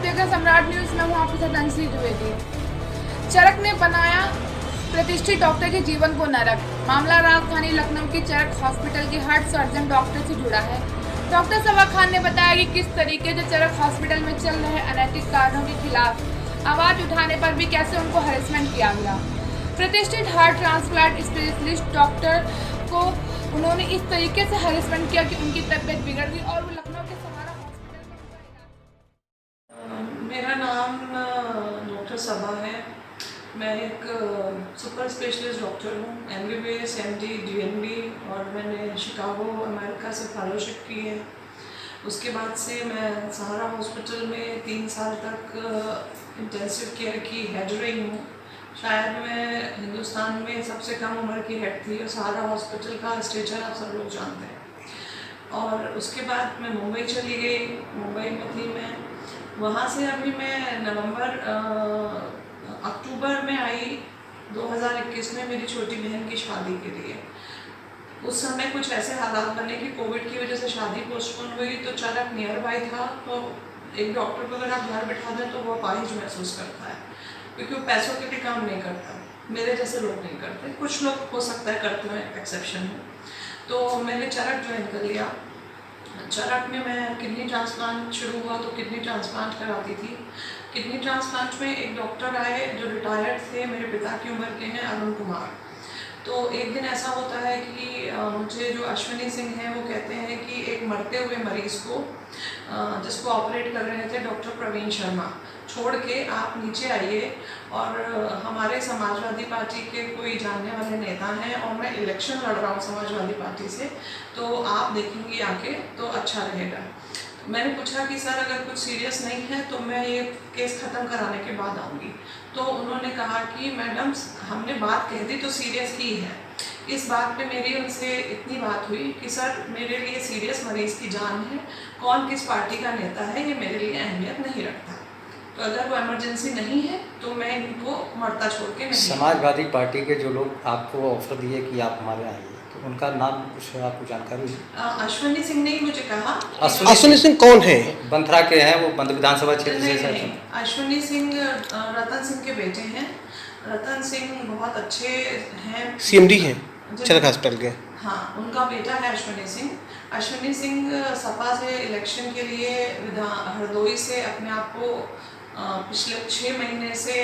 देखा सम्राट न्यूज में हूँ आपके साथ अंशी द्विवेदी। चरक ने बनाया प्रतिष्ठित डॉक्टर के जीवन को नरक। मामला राजधानी लखनऊ के चरक हॉस्पिटल के हार्ट सर्जन डॉक्टर से जुड़ा है। डॉक्टर सबा खान ने बताया कि किस तरीके से चरक हॉस्पिटल में चल रहे अनैतिक कारणों के खिलाफ आवाज उठाने पर भी कैसे उनको हरेसमेंट किया गया। प्रतिष्ठित हार्ट ट्रांसप्लांट स्पेशलिस्ट डॉक्टर को उन्होंने इस तरीके से हरेसमेंट किया कि उनकी तबीयत बिगड़ गई और वो लखनऊ के सहारा हॉस्पिटल में उनका इलाज। मेरा नाम डॉक्टर सबा है। मैं एक सुपर स्पेशलिस्ट डॉक्टर हूँ, MBBS, MD, DNB, और मैंने शिकागो अमेरिका से फेलोशिप की है। उसके बाद से मैं सहारा हॉस्पिटल में 3 साल तक इंटेंसिव केयर की हेड रही हूँ। शायद मैं हिंदुस्तान में सबसे कम उम्र की हेड थी और सहारा हॉस्पिटल का स्ट्रेचर आप सब लोग जानते हैं। और उसके बाद मैं मुंबई चली गई। मुंबई में थी मैं, वहाँ से अभी मैं अक्टूबर में आई 2021 में मेरी छोटी बहन की शादी के लिए। उस समय कुछ ऐसे हालात बने कि कोविड की वजह से शादी पोस्टपोन हुई, तो चरक नियर बाय था। तो एक डॉक्टर को अगर आप घर बिठा दें तो वो अपाहिज महसूस करता है, क्योंकि वो पैसों के लिए काम नहीं करता। मेरे जैसे लोग नहीं करते, कुछ लोग हो सकता है करते हैं, एक्सेप्शन है। तो मैंने चरक ज्वाइन कर लिया। चरक में मैं किडनी ट्रांसप्लांट शुरू हुआ तो किडनी ट्रांसप्लांट कराती थी। किडनी ट्रांसप्लांट में एक डॉक्टर आए जो रिटायर्ड थे, मेरे पिता की उम्र के हैं, अरुण कुमार। तो एक दिन ऐसा होता है कि मुझे जो अश्विनी सिंह हैं वो कहते हैं कि एक मरते हुए मरीज़ को जिसको ऑपरेट कर रहे थे डॉक्टर प्रवीण शर्मा, छोड़ के आप नीचे आइए, और हमारे समाजवादी पार्टी के कोई जानने वाले नेता हैं और मैं इलेक्शन लड़ रहा हूँ समाजवादी पार्टी से, तो आप देखेंगी आके तो अच्छा रहेगा। मैंने पूछा कि सर अगर कुछ सीरियस नहीं है तो मैं ये केस ख़त्म कराने के बाद आऊँगी। तो उन्होंने कहा कि मैडम हमने बात कह दी तो सीरियस ही है। इस बात पे मेरी उनसे इतनी बात हुई कि सर मेरे लिए सीरियस मरीज़ की जान है, कौन किस पार्टी का नेता है ये मेरे लिए अहमियत नहीं रखता। तो अगर वो इमरजेंसी नहीं है तो मैं इनको मरता छोड़ के नहीं। समाजवादी पार्टी के जो लोग आपको ऑफर दिए कि आप हमारे आइए, तो उनका नाम कुछ आपको जानकारी है? अश्विनी सिंह ने ही मुझे कहा। अश्विनी सिंह कौन है? बंथरा के हैं वो, बंद विधानसभा क्षेत्र से। नहीं, अश्विनी सिंह रतन सिंह के बेटे हैं। रतन सिंह बहुत अच्छे हैं, CMD हैं चरक हॉस्पिटल के। हाँ, उनका बेटा है अश्विनी सिंह। अश्विनी सिंह सपा से इलेक्शन के लिए हरदोई से अपने आप को पिछले 6 महीने से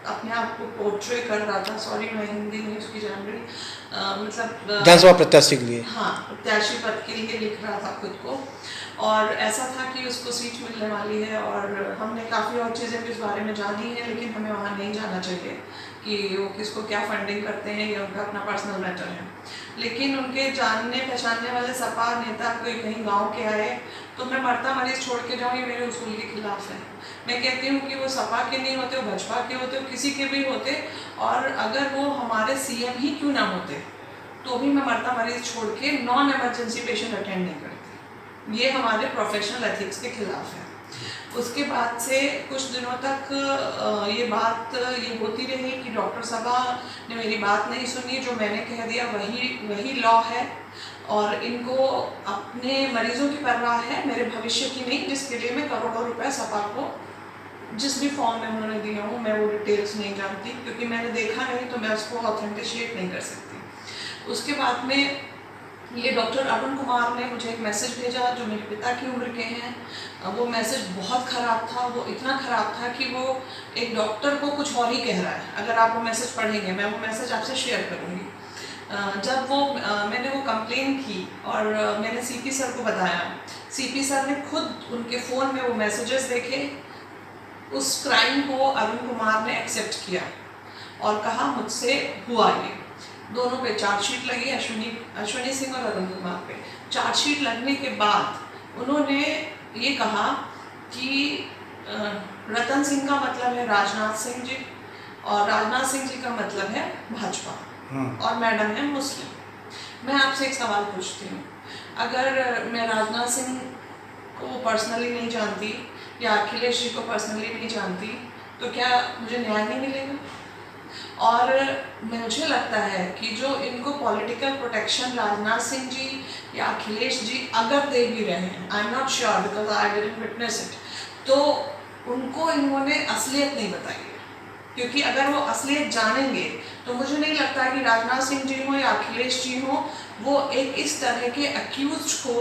अपने आप को पोर्ट्रे कर रहा था। सॉरी मैं हिंदी नहीं उसकी जान रही, मतलब विधानसभा प्रत्याशी के लिए। हाँ, प्रत्याशी पद के लिए लिख रहा था खुद को, और ऐसा था कि उसको सीट मिलने वाली है। और हमने काफ़ी और चीज़ें भी इस बारे में जानी हैं, लेकिन हमें वहाँ नहीं जाना चाहिए कि वो किसको क्या फंडिंग करते हैं, ये उनका अपना पर्सनल मैटर है। लेकिन उनके जानने पहचानने वाले सपा नेता कोई कहीं गांव के आए तो मैं मरता मरीज छोड़ के जाऊँ, ये मेरे उसूल के खिलाफ है। मैं कहती हूँ कि वो सपा के नहीं होते, वो भाजपा के होते, वो किसी के भी होते, और अगर वो हमारे CM ही क्यों ना होते तो भी मैं मरता मरीज छोड़ के नॉन इमरजेंसी पेशेंट अटेंड नहीं करती। ये हमारे प्रोफेशनल एथिक्स के खिलाफ है। उसके बाद से कुछ दिनों तक ये बात ये होती रही कि डॉक्टर सबा ने मेरी बात नहीं सुनी, जो मैंने कह दिया वही लॉ है, और इनको अपने मरीजों की परवाह है, मेरे भविष्य की नहीं, जिसके लिए मैं करोड़ों रुपए सपा को जिस भी फॉर्म में उन्होंने दिए हों, मैं वो डिटेल्स नहीं जानती क्योंकि मैंने देखा नहीं, तो मैं उसको ऑथेंटिशिएट नहीं कर सकती। उसके बाद में ये डॉक्टर अरुण कुमार ने मुझे एक मैसेज भेजा जो मेरे पिता की उम्र के हैं। वो मैसेज बहुत ख़राब था, वो इतना ख़राब था कि वो एक डॉक्टर को कुछ और ही कह रहा है। अगर आप वो मैसेज पढ़ेंगे, मैं वो मैसेज आपसे शेयर करूँगी। जब मैंने वो कंप्लेन की और मैंने CP सर को बताया, CP सर ने खुद उनके फ़ोन में वो मैसेजेस देखे, उस क्राइम को अरुण कुमार ने एक्सेप्ट किया और कहा मुझसे हुआ ये। दोनों पे चार्जशीट लगी, अश्विनी सिंह और अरुण कुमार पे। चार्जशीट लगने के बाद उन्होंने ये कहा कि रतन सिंह का मतलब है राजनाथ सिंह जी, और राजनाथ सिंह जी का मतलब है भाजपा, और मैडम है मुस्लिम। मैं आपसे एक सवाल पूछती हूँ, अगर मैं राजनाथ सिंह को पर्सनली नहीं जानती या अखिलेश जी को पर्सनली नहीं जानती तो क्या मुझे न्याय नहीं मिलेगा? और मुझे लगता है कि जो इनको पॉलिटिकल प्रोटेक्शन राजनाथ सिंह जी या अखिलेश जी अगर दे भी रहे हैं, I am not sure because I didn't witness it, तो उनको इन्होंने असलियत नहीं बताई है, क्योंकि अगर वो असलियत जानेंगे तो मुझे नहीं लगता कि राजनाथ सिंह जी हो या अखिलेश जी हो वो एक इस तरह के अक्यूज को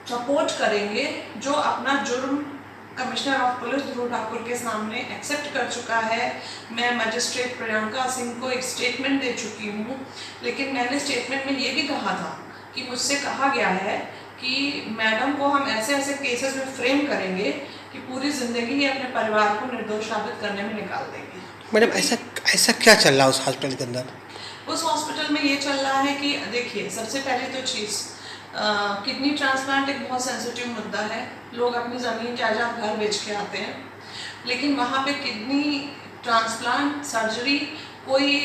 सपोर्ट करेंगे जो अपना जुर्म कमिश्नर ऑफ पुलिस ध्रुव ठाकुर के सामने एक्सेप्ट कर चुका है। मैं मजिस्ट्रेट प्रियंका सिंह को एक स्टेटमेंट दे चुकी हूँ, लेकिन मैंने स्टेटमेंट में ये भी कहा था कि मुझसे कहा गया है कि मैडम को हम ऐसे ऐसे केसेस में फ्रेम करेंगे कि पूरी ज़िंदगी ही अपने परिवार को निर्दोष साबित करने में निकाल देंगे। मैडम ऐसा क्या चल रहा है उस हॉस्पिटल के अंदर? उस हॉस्पिटल में ये चल रहा है कि देखिए, सबसे पहले तो चीज़ किडनी ट्रांसप्लांट एक बहुत सेंसिटिव मुद्दा है। लोग अपनी ज़मीन जायदाद घर बेच के आते हैं, लेकिन वहाँ पे किडनी ट्रांसप्लांट सर्जरी कोई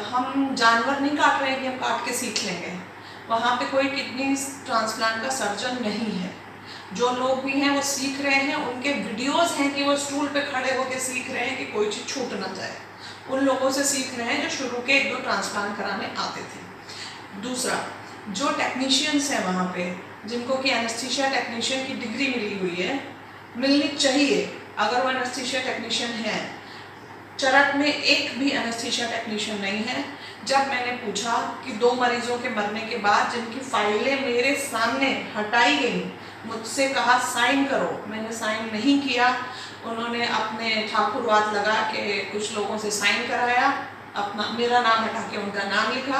हम जानवर नहीं काट रहे हैं कि हम काट के सीख लेंगे। वहाँ पे कोई किडनी ट्रांसप्लांट का सर्जन नहीं है। जो लोग भी हैं वो सीख रहे हैं, उनके वीडियोस हैं कि वो स्टूल पे खड़े होकर सीख रहे हैं कि कोई चीज़ छूट ना जाए। उन लोगों से सीख रहे हैं जो शुरू के 1-2 ट्रांसप्लांट कराने आते थे। दूसरा, जो टेक्नीशियंस हैं वहाँ पे, जिनको कि एनेस्थीसिया टेक्नीशियन की डिग्री मिली हुई है, मिलनी चाहिए अगर वो एनेस्थीसिया टेक्नीशियन है। चरक में एक भी एनेस्थीसिया टेक्नीशियन नहीं है। जब मैंने पूछा कि 2 मरीजों के मरने के बाद जिनकी फाइलें मेरे सामने हटाई गई, मुझसे कहा साइन करो, मैंने साइन नहीं किया। उन्होंने अपने ठाकुरवाद लगा के कुछ लोगों से साइन कराया, अपना मेरा नाम हटा के उनका नाम लिखा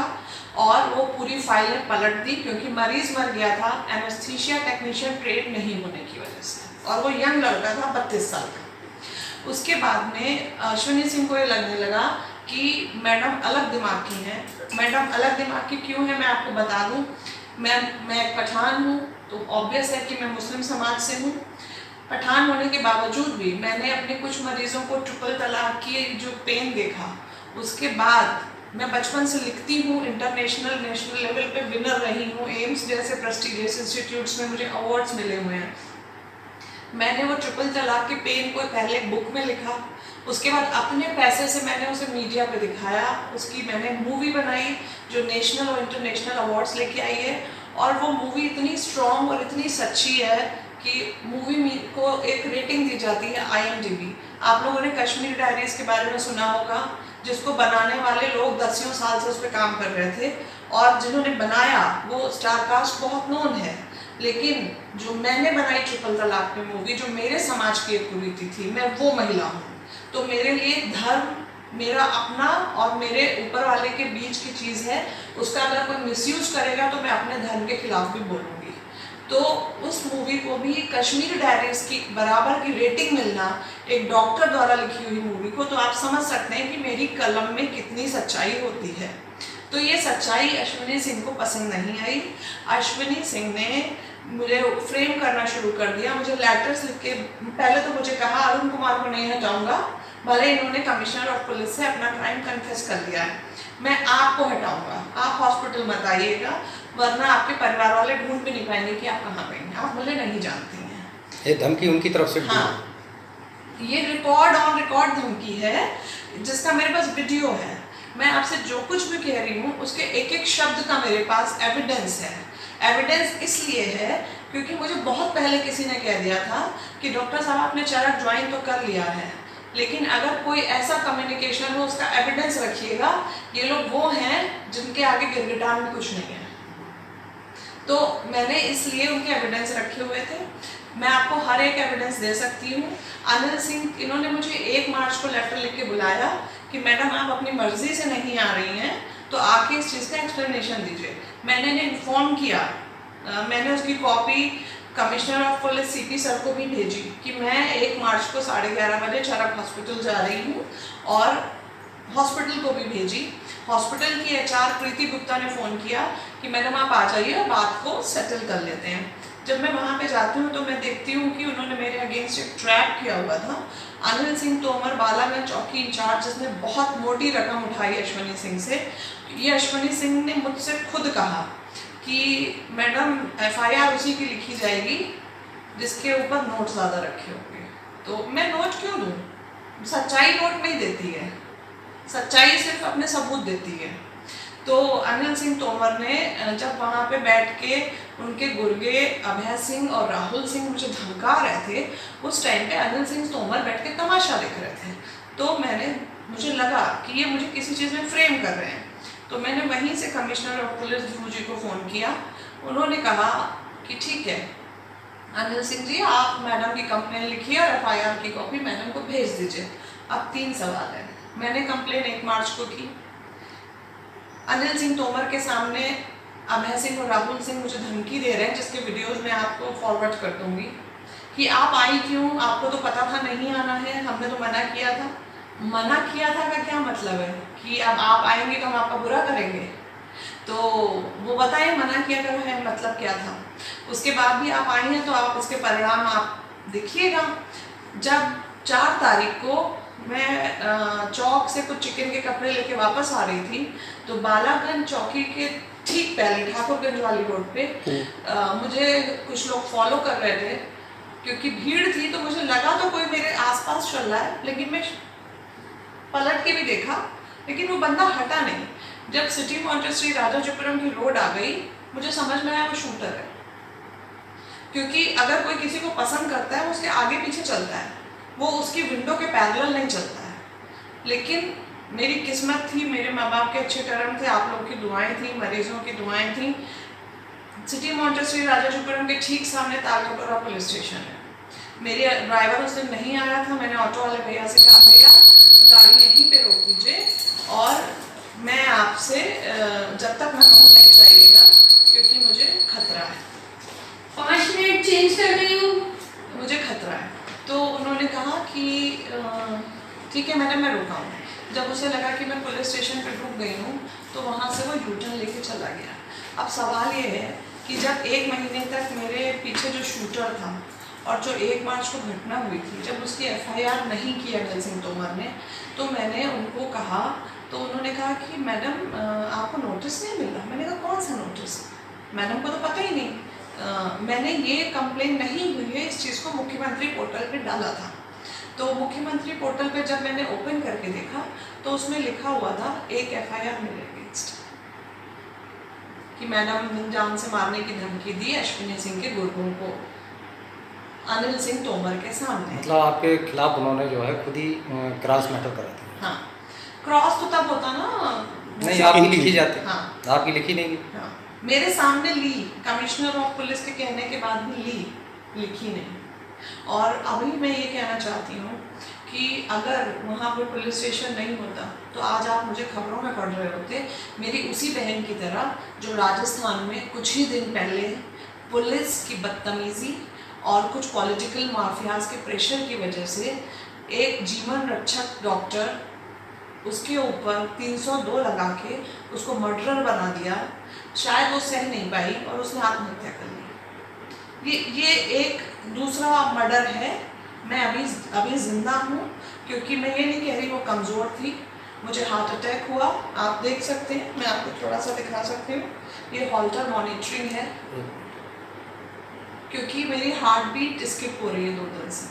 और वो पूरी फाइलें पलट दी, क्योंकि मरीज मर गया था एनेस्थीसिया टेक्नीशियन ट्रेड नहीं होने की वजह से, और वो यंग लड़का था 32 साल का। उसके बाद में अश्विनी सिंह को ये लगने लगा कि मैडम अलग दिमाग की हैं। मैडम अलग दिमाग की क्यों है मैं आपको बता दूं। मैं एक पठान हूँ, तो ऑब्वियस है कि मैं मुस्लिम समाज से हूँ। पठान होने के बावजूद भी मैंने अपने कुछ मरीजों को ट्रिपल तलाक की जो पेन देखा, उसके बाद मैं बचपन से लिखती हूँ, इंटरनेशनल नेशनल लेवल पे विनर रही हूँ, एम्स जैसे प्रेस्टिजियस इंस्टीट्यूट्स में मुझे अवार्ड्स मिले हुए हैं। मैंने वो ट्रिपल तलाक के पेन को पहले एक बुक में लिखा, उसके बाद अपने पैसे से मैंने उसे मीडिया पे दिखाया, उसकी मैंने मूवी बनाई जो नेशनल और इंटरनेशनल अवार्ड्स लेके आई है। और वो मूवी इतनी स्ट्रॉन्ग और इतनी सच्ची है कि मूवी को एक रेटिंग दी जाती है IMDb। आप लोगों ने कश्मीर डायरीज के बारे में सुना होगा, जिसको बनाने वाले लोग 10 साल से उस पर काम कर रहे थे, और जिन्होंने बनाया वो स्टारकास्ट बहुत नोन है। लेकिन जो मैंने बनाई ट्रिपल तलाक में मूवी, जो मेरे समाज की एक कुरीति थी, मैं वो महिला हूँ, तो मेरे लिए धर्म मेरा अपना और मेरे ऊपर वाले के बीच की चीज़ है। उसका अगर कोई मिसयूज करेगा तो मैं अपने धर्म के खिलाफ भी बोलूँगी। तो उस मूवी को भी कश्मीर डायरीज की बराबर की रेटिंग मिलना एक डॉक्टर द्वारा लिखी हुई मूवी को, तो आप समझ सकते हैं कि मेरी कलम में कितनी सच्चाई होती है। तो ये सच्चाई अश्विनी सिंह को पसंद नहीं आई। अश्विनी सिंह ने मुझे फ्रेम करना शुरू कर दिया। मुझे लेटर्स लिख के, पहले तो मुझे कहा अरुण कुमार को नहीं हटाऊंगा, भले इन्होंने कमिश्नर ऑफ पुलिस से अपना क्राइम कन्फेस कर लिया है, मैं आपको हटाऊंगा, आप हॉस्पिटल मत आइएगा, वरना आपके परिवार वाले ढूंढ भी नहीं पाएंगे कि आप कहाँ गए हैं, आप मुझे नहीं जानती हैं। ये धमकी उनकी तरफ से? हाँ, ये रिकॉर्ड ऑन रिकॉर्ड धमकी है, जिसका मेरे पास वीडियो है। मैं आपसे जो कुछ भी कह रही हूँ उसके एक एक शब्द का मेरे पास एविडेंस है। एविडेंस इसलिए है क्योंकि मुझे बहुत पहले किसी ने कह दिया था कि डॉक्टर साहब आपने चरक ज्वाइन तो कर लिया है, लेकिन अगर कोई ऐसा कम्युनिकेशन हो उसका एविडेंस रखिएगा। ये लोग वो हैं जिनके आगे गिरगिटान में कुछ नहीं है। तो मैंने इसलिए उनके एविडेंस रखे हुए थे। मैं आपको हर एक एविडेंस दे सकती हूँ। अनिल सिंह, इन्होंने मुझे 1 मार्च को लेटर लिख के बुलाया कि मैडम आप अपनी मर्जी से नहीं आ रही हैं, तो आके इस चीज़ का एक्सप्लेनेशन दीजिए। मैंने इन्हें इन्फॉर्म किया, मैंने उसकी copy commissioner of police CP sir को भी भेजी कि मैं 1 मार्च को 11:30 बजे चरक हॉस्पिटल जा रही हूँ, और हॉस्पिटल को भी भेजी। हॉस्पिटल की HR प्रीति गुप्ता ने फ़ोन किया कि मैडम आप आ जाइए और बात को सेटल कर लेते हैं। जब मैं वहाँ पे जाती हूँ तो मैं देखती हूँ कि उन्होंने मेरे अगेंस्ट एक ट्रैप किया हुआ था। अनिल सिंह तोमर, बालागंज चौकी इंचार्ज, जिसने बहुत मोटी रकम उठाई अश्विनी सिंह से, ये अश्विनी सिंह ने मुझसे खुद कहा कि मैडम FIR उसी की लिखी जाएगी जिसके ऊपर नोट ज़्यादा रखे होंगे। तो मैं नोट क्यों दूँ? सच्चाई नोट नहीं देती है, सच्चाई सिर्फ अपने सबूत देती है। तो अनिल सिंह तोमर ने जब वहाँ पे बैठ के उनके गुर्गे अभय सिंह और राहुल सिंह मुझे धमका रहे थे, उस टाइम पे अनिल सिंह तोमर बैठ के तमाशा देख रहे थे। तो मुझे लगा कि ये मुझे किसी चीज़ में फ्रेम कर रहे हैं। तो मैंने वहीं से commissioner of police Dhruv ji को फ़ोन किया। उन्होंने कहा कि ठीक है अनिल सिंह जी, आप मैडम की कंप्लेन लिखिए और FIR की कॉपी मैडम को भेज दीजिए। अब 3 सवाल हैं। मैंने कंप्लेन 1 मार्च को की। अनिल सिंह तोमर के सामने अभय सिंह और राहुल सिंह मुझे धमकी दे रहे हैं, जिसके वीडियोस मैं आपको फॉरवर्ड कर दूंगी कि आप आई क्यों, आपको तो पता था नहीं आना है, हमने तो मना किया था। मना किया था का क्या मतलब है कि अब आप आएंगे तो हम आपका बुरा करेंगे? तो वो बताइए मना किया का है मतलब क्या था। उसके बाद भी आप आई हैं तो आप उसके परिणाम आप देखिएगा। जब 4 तारीख को मैं चौक से कुछ चिकन के कपड़े लेके वापस आ रही थी, तो बालागंज चौकी के ठीक पहले ठाकुरगंज वाली रोड पे मुझे कुछ लोग फॉलो कर रहे थे। क्योंकि भीड़ थी तो मुझे लगा तो कोई मेरे आसपास चल रहा है, लेकिन मैं पलट के भी देखा, लेकिन वो बंदा हटा नहीं। जब सिटी मॉन्टेसरी राजाजीपुरम की रोड आ गई, मुझे समझ में आया वो शूटर है। क्योंकि अगर कोई किसी को पसंद करता है वो उसके आगे पीछे चलता है, वो उसकी विंडो के पैरेलल नहीं चलता है। लेकिन मेरी किस्मत थी, मेरे माँ बाप के अच्छे कर्म थे, आप लोग की दुआएं थी, मरीजों की दुआएं थी। सिटी मॉन्टेसरी राजाजीपुरम के ठीक सामने तालकटोरा पुलिस स्टेशन है। मेरे ड्राइवर उस दिन नहीं आया था। मैंने ऑटो वाले भैया से कहा भैया गाड़ी यहीं पे रोक दीजिए और मैं आपसे जब तक मैं कहूँ नहीं जाइएगा, क्योंकि मुझे खतरा है। 5 मिनट चेंज कर रही हूँ, मुझे खतरा है। तो उन्होंने कहा कि ठीक है मैडम, मैं रुका हूँ। जब उसे लगा कि मैं पुलिस स्टेशन पर रुक गई हूँ तो वहाँ से वो यूटर्न लेके चला गया। अब सवाल ये है कि जब 1 महीने तक मेरे पीछे जो शूटर था और जो 1 मार्च को घटना हुई थी, जब उसकी FIR नहीं की अनिल सिंह तोमर ने, तो मैंने उनको कहा, तो उन्होंने कहा कि मैडम आपको नोटिस नहीं मिल रहा। मैंने कहा कौन सा नोटिस? मैडम को तो पता ही नहीं। मैंने ये कंप्लेन नहीं हुई है इस चीज़ को मुख्यमंत्री पोर्टल पे डाला था। तो मुख्यमंत्री पोर्टल पे जब मैंने ओपन करके देखा तो उसमें लिखा हुआ था 1 FIR मेरे अगेंस्ट कि मैडम जान से मारने की धमकी दी अश्विनी सिंह के गुर्गों को अनिल सिंह तोमर के सामने। मतलब आपके खिलाफ उन्होंने जो है खुद ही क्रॉस मैटर करा था? हाँ, क्रॉस तो तब होता ना, नहीं आपकी लिखी जाती। हाँ, आपकी लिखी नहीं? हाँ, मेरे सामने ली, कमिश्नर ऑफ पुलिस के कहने के बाद भी ली, लिखी नहीं। और अभी मैं ये कहना चाहती हूँ कि अगर वहाँ पर पुलिस स्टेशन नहीं होता तो आज आप मुझे खबरों में पढ़ रहे होते, मेरी उसी बहन की तरह जो राजस्थान में कुछ ही दिन पहले पुलिस की बदतमीज़ी और कुछ पॉलिटिकल माफियाज के प्रेशर की वजह से एक जीवन रक्षक डॉक्टर, उसके ऊपर 302 लगा के उसको मर्डरर बना दिया। शायद वो सह नहीं पाई और उसने आत्महत्या कर ली। ये एक दूसरा मर्डर है। मैं अभी जिंदा हूँ, क्योंकि मैं ये नहीं कह रही वो कमज़ोर थी। मुझे हार्ट अटैक हुआ, आप देख सकते हैं, मैं आपको थोड़ा सा दिखा सकती हूँ। ये हॉल्टर मॉनिटरिंग है, क्योंकि मेरी हार्ट बीट स्किप हो रही है 2 दिन से।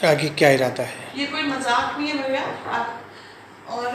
आगे क्या इरादा है? ये कोई मजाक नहीं है भैया। और